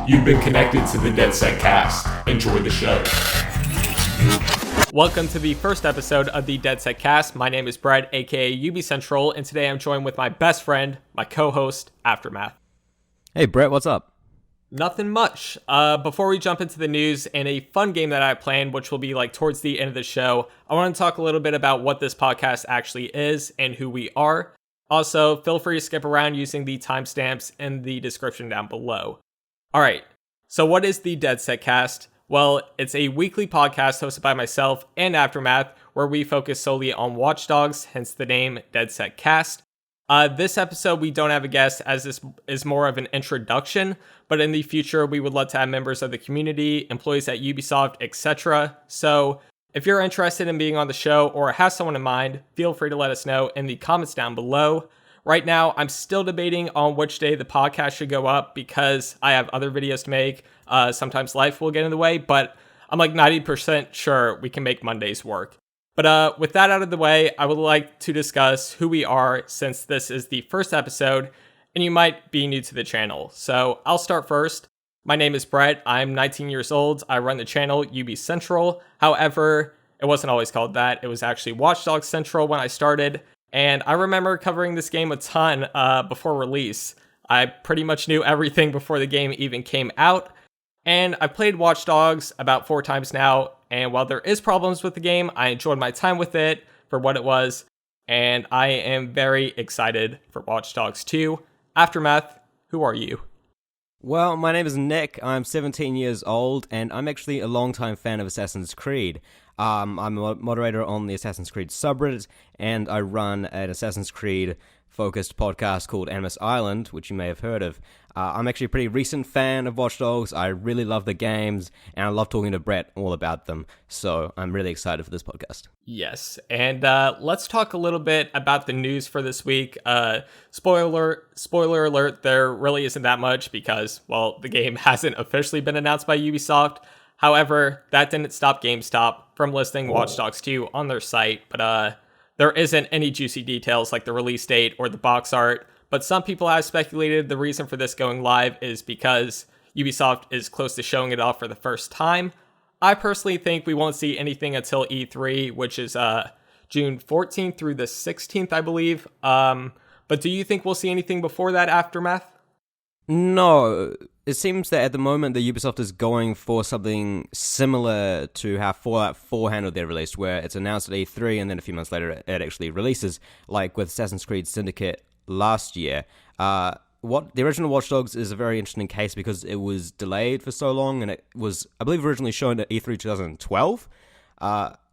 You've been connected to the DedSecCast. Enjoy the show. Welcome to the first episode of the DedSecCast. My name is Brett, aka UbiCentral, and today I'm joined with my best friend, my co-host, Aftermath. Hey Brett, what's up? Nothing much. Before we jump into the news and a fun game that I planned, which will be like towards the end of the show, I want to talk a little bit about what this podcast actually is and who we are. Also, feel free to skip around using the timestamps in the description down below. Alright, so what is the DedSecCast? Well, it's a weekly podcast hosted by myself and Aftermath, where we focus solely on Watch Dogs, hence the name DedSecCast. This episode, we don't have a guest, as this is more of an introduction, but in the future, we would love to have members of the community, employees at Ubisoft, etc. So, if you're interested in being on the show or have someone in mind, feel free to let us know in the comments down below. Right now, I'm still debating on which day the podcast should go up because I have other videos to make. Sometimes life will get in the way, but I'm like 90% sure we can make Mondays work. But with that out of the way, I would like to discuss who we are since this is the first episode and you might be new to the channel. So I'll start first. My name is Brett. I'm 19 years old. I run the channel UbiCentral. However, it wasn't always called that. It was actually Watch Dogs Central when I started. And I remember covering this game a ton before release. I pretty much knew everything before the game even came out. And I've played Watch Dogs about 4 times now. And while there is problems with the game, I enjoyed my time with it for what it was. And I am very excited for Watch Dogs 2. Aftermath, who are you? Well, my name is Nick. I'm 17 years old, and I'm actually a longtime fan of Assassin's Creed. I'm a moderator on the Assassin's Creed subreddit, and I run an Assassin's Creed-focused podcast called Animus Island, which you may have heard of. I'm actually a pretty recent fan of Watch Dogs. I really love the games, and I love talking to Brett all about them, so I'm really excited for this podcast. Yes, and let's talk a little bit about the news for this week. Spoiler alert, there really isn't that much because, well, the game hasn't officially been announced by Ubisoft. However, that didn't stop GameStop from listing Watch Dogs 2 on their site, but there isn't any juicy details like the release date or the box art. But some people have speculated the reason for this going live is because Ubisoft is close to showing it off for the first time. I personally think we won't see anything until E3, which is June 14th through the 16th, I believe. But do you think we'll see anything before that, Aftermath? No, it seems that at the moment the Ubisoft is going for something similar to how Fallout 4 handled their release, where it's announced at E3 and then a few months later it actually releases, like with Assassin's Creed Syndicate last year. What the original Watch Dogs is a very interesting case because it was delayed for so long, and it was, I believe, originally shown at E3 2012.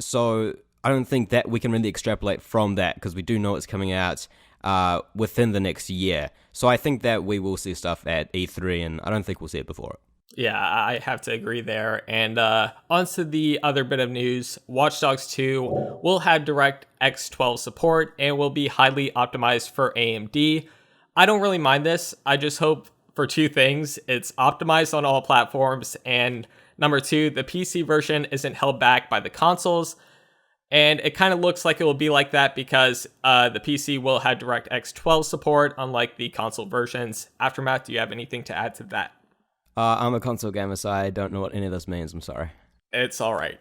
So I don't think that we can really extrapolate from that because we do know it's coming out within the next year. So I think that we will see stuff at E3, and I don't think we'll see it before it. Yeah, I have to agree there. And on to the other bit of news. Watch Dogs 2 will have DirectX 12 support and will be highly optimized for AMD. I don't really mind this. I just hope for 2 things. It's optimized on all platforms, and number 2, the PC version isn't held back by the consoles. And it kind of looks like it will be like that because the PC will have DirectX 12 support, unlike the console versions. Aftermath, do you have anything to add to that? I'm a console gamer, so I don't know what any of this means. I'm sorry. It's all right.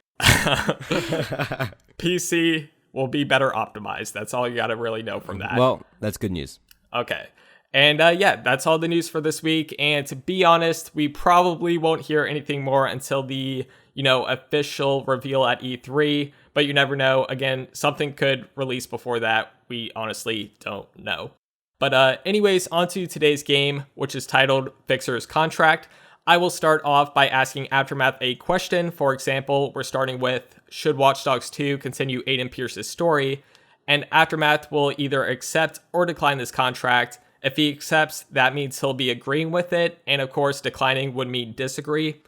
PC will be better optimized. That's all you got to really know from that. Well, that's good news. Okay. And yeah, that's all the news for this week. And to be honest, we probably won't hear anything more until the, official reveal at E3. But you never know. Again, something could release before that. We honestly don't know. But anyways, on to today's game, which is titled Fixer's Contract. I will start off by asking Aftermath a question. For example, we're starting with, should Watch Dogs 2 continue Aiden Pearce's story? And Aftermath will either accept or decline this contract. If he accepts, that means he'll be agreeing with it. And of course, declining would mean disagree.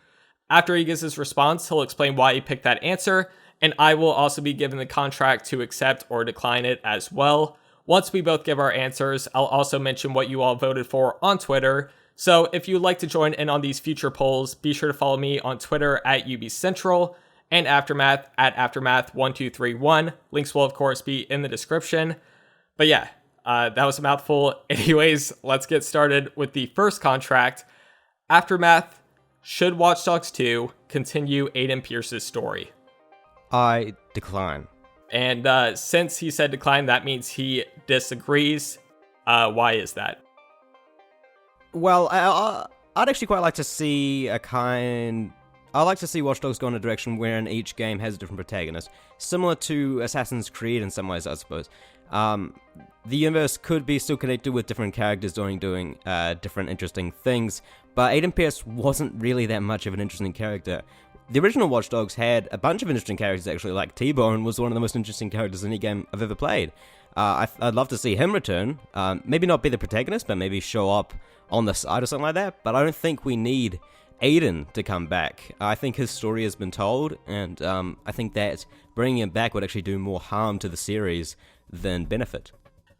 After he gives his response, he'll explain why he picked that answer. And I will also be given the contract to accept or decline it as well. Once we both give our answers, I'll also mention what you all voted for on Twitter. So if you'd like to join in on these future polls, be sure to follow me on Twitter at UbiCentral and Aftermath at Aftermath1231. Links will, of course, be in the description. But yeah, that was a mouthful. Anyways, let's get started with the first contract. Aftermath, should Watch Dogs 2 continue Aiden Pearce's story? I decline. And since he said decline, that means he disagrees. Why is that? Well, I'd actually quite like to see I like to see Watch Dogs go in a direction wherein each game has a different protagonist, similar to Assassin's Creed in some ways, I suppose. The universe could be still connected with different characters doing different interesting things, but Aiden Pearce wasn't really that much of an interesting character. The original Watch Dogs had a bunch of interesting characters, actually, like T-Bone was one of the most interesting characters in any game I've ever played. I'd love to see him return, maybe not be the protagonist, but maybe show up on the side or something like that, but I don't think we need Aiden to come back. I think his story has been told, and I think that bringing him back would actually do more harm to the series than benefit.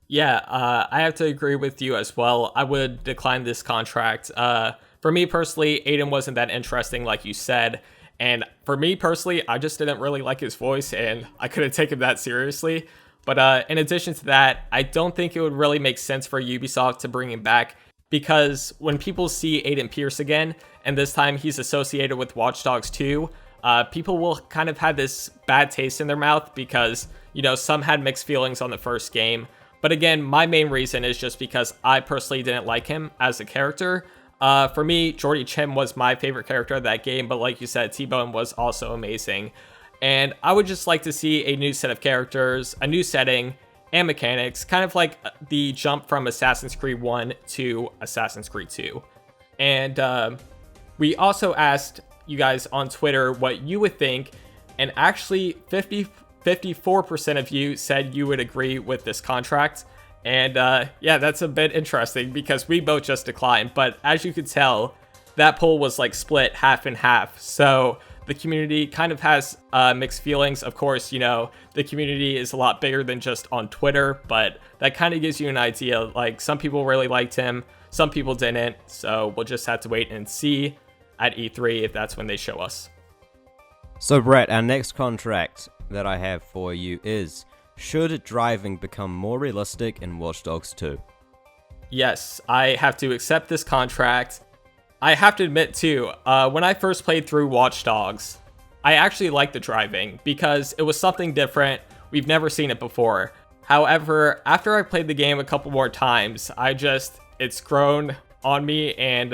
Yeah, I have to agree with you as well. I would decline this contract. For me personally, Aiden wasn't that interesting, like you said. And for me personally, I just didn't really like his voice, and I couldn't take him that seriously. But in addition to that, I don't think it would really make sense for Ubisoft to bring him back, because when people see Aiden Pearce again, and this time he's associated with Watch Dogs 2, people will kind of have this bad taste in their mouth because, some had mixed feelings on the first game. But again, my main reason is just because I personally didn't like him as a character. For me, Jordy Chim was my favorite character of that game, but like you said, T-Bone was also amazing. And I would just like to see a new set of characters, a new setting, and mechanics, kind of like the jump from Assassin's Creed 1 to Assassin's Creed 2. And we also asked you guys on Twitter what you would think, and actually 54% of you said you would agree with this contract. And yeah, that's a bit interesting because we both just declined. But as you could tell, that poll was like split half and half. So the community kind of has mixed feelings. Of course, the community is a lot bigger than just on Twitter, but that kind of gives you an idea. Like, some people really liked him, some people didn't. So we'll just have to wait and see at E3 if that's when they show us. So Brett, our next contract that I have for you is: should driving become more realistic in Watch Dogs 2? Yes, I have to accept this contract. I have to admit too, when I first played through Watch Dogs, I actually liked the driving because it was something different. We've never seen it before. However, after I played the game a couple more times, it's grown on me, and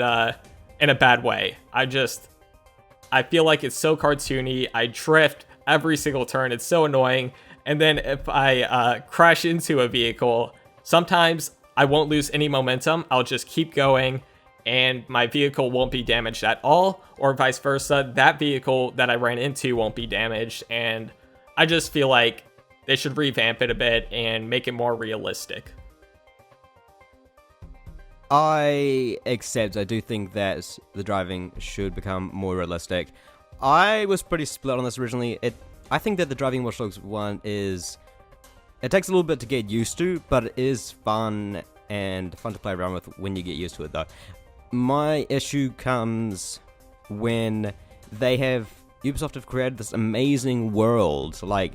in a bad way. I feel like it's so cartoony. I drift every single turn. It's so annoying. And then if I crash into a vehicle, sometimes I won't lose any momentum. I'll just keep going, and my vehicle won't be damaged at all, or vice versa. That vehicle that I ran into won't be damaged, and I just feel like they should revamp it a bit and make it more realistic. I accept. I do think that the driving should become more realistic. I was pretty split on this originally. I think that the driving Watch Dogs 1 it takes a little bit to get used to, but it is fun and fun to play around with when you get used to it, though. My issue comes when Ubisoft have created this amazing world. Like,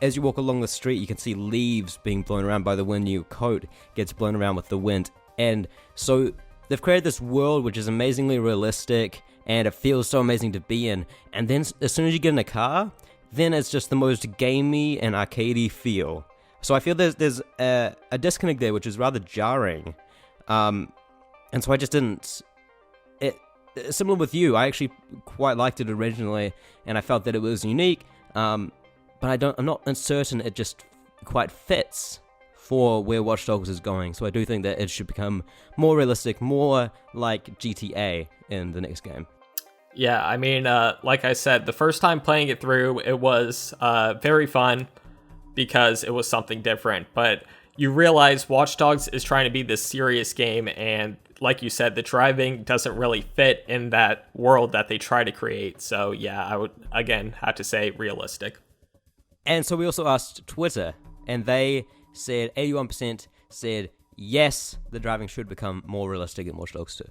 as you walk along the street, you can see leaves being blown around by the wind. Your coat gets blown around with the wind. And so they've created this world which is amazingly realistic, and it feels so amazing to be in. And then as soon as you get in a car, then it's just the most gamey and arcadey feel. So I feel there's a disconnect there, which is rather jarring. And so I just didn't... Similar with you, I actually quite liked it originally, and I felt that it was unique, but I'm not uncertain it just quite fits for where Watch Dogs is going. So I do think that it should become more realistic, more like GTA in the next game. Yeah, I mean, like I said, the first time playing it through, it was very fun because it was something different. But you realize Watch Dogs is trying to be this serious game, and like you said, the driving doesn't really fit in that world that they try to create. So yeah, I would, again, have to say realistic. And so we also asked Twitter, and they said 81% said yes, the driving should become more realistic in Watch Dogs 2.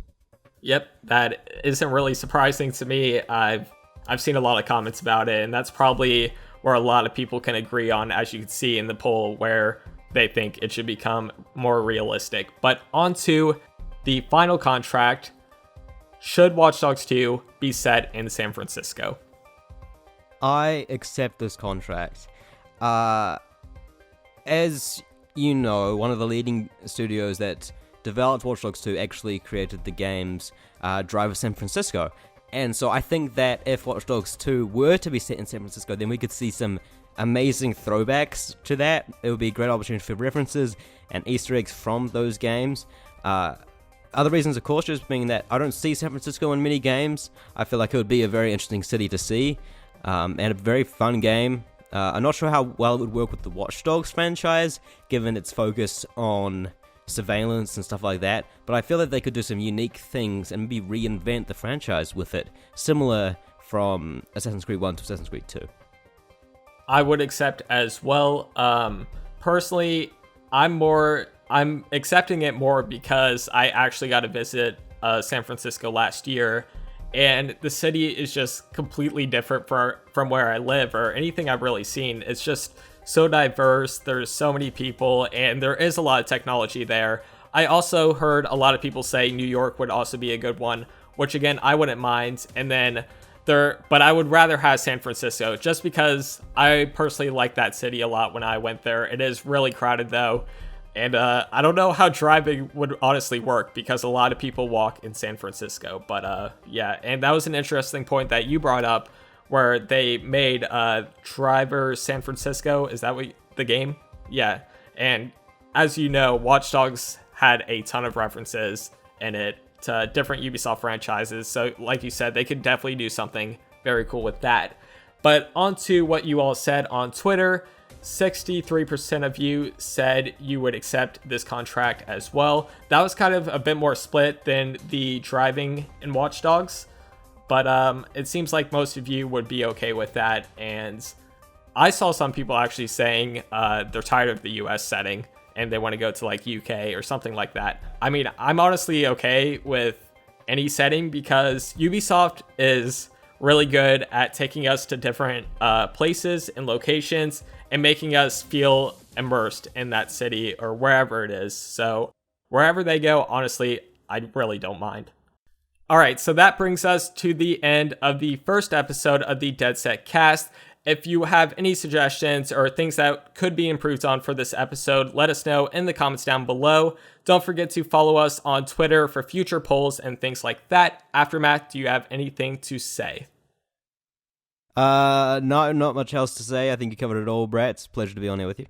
Yep, that isn't really surprising to me. I've seen a lot of comments about it, and that's probably where a lot of people can agree on, as you can see in the poll, where they think it should become more realistic. But on to the final contract. should Watch Dogs 2 be set in San Francisco? I accept this contract. As you know, one of the leading studios that developed Watch Dogs 2 actually created the game's Drive of San Francisco. And so I think that if Watch Dogs 2 were to be set in San Francisco, then we could see some amazing throwbacks to that. It would be a great opportunity for references and Easter eggs from those games. Other reasons, of course, just being that I don't see San Francisco in many games. I feel like it would be a very interesting city to see, and a very fun game. I'm not sure how well it would work with the Watch Dogs franchise, given its focus on surveillance and stuff like that, but I feel that they could do some unique things and maybe reinvent the franchise with it, similar from Assassin's Creed 1 to Assassin's Creed 2. I would accept as well. Personally, I'm accepting it more because I actually got to visit San Francisco last year, and the city is just completely different from where I live or anything I've really seen. It's just so diverse, there's so many people, and there is a lot of technology there. I also heard a lot of people say New York would also be a good one, which again, I wouldn't mind. But I would rather have San Francisco just because I personally like that city a lot when I went there. It is really crowded though. And I don't know how driving would honestly work because a lot of people walk in San Francisco. But yeah, and that was an interesting point that you brought up where they made Driver San Francisco. Is that what the game? Yeah. And as you know, Watch Dogs had a ton of references in it to different Ubisoft franchises. So like you said, they could definitely do something very cool with that. But on to what you all said on Twitter. 63% of you said you would accept this contract as well. That was kind of a bit more split than the driving in Watch Dogs, but it seems like most of you would be okay with that. And I saw some people actually saying they're tired of the US setting and they want to go to like UK or something like that. I mean, I'm honestly okay with any setting because Ubisoft is really good at taking us to different places and locations and making us feel immersed in that city or wherever it is. So wherever they go, honestly, I really don't mind. All right, so that brings us to the end of the first episode of the DedSecCast. If you have any suggestions or things that could be improved on for this episode, let us know in the comments down below. Don't forget to follow us on Twitter for future polls and things like that. Aftermath, do you have anything to say? No, not much else to say. I think you covered it all, Brett. It's a pleasure to be on here with you.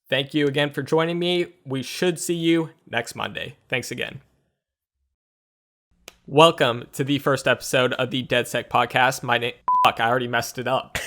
Thank you again for joining me. We should see you next Monday. Thanks again. Welcome to the first episode of the DedSec podcast. My name... Fuck, I already messed it up.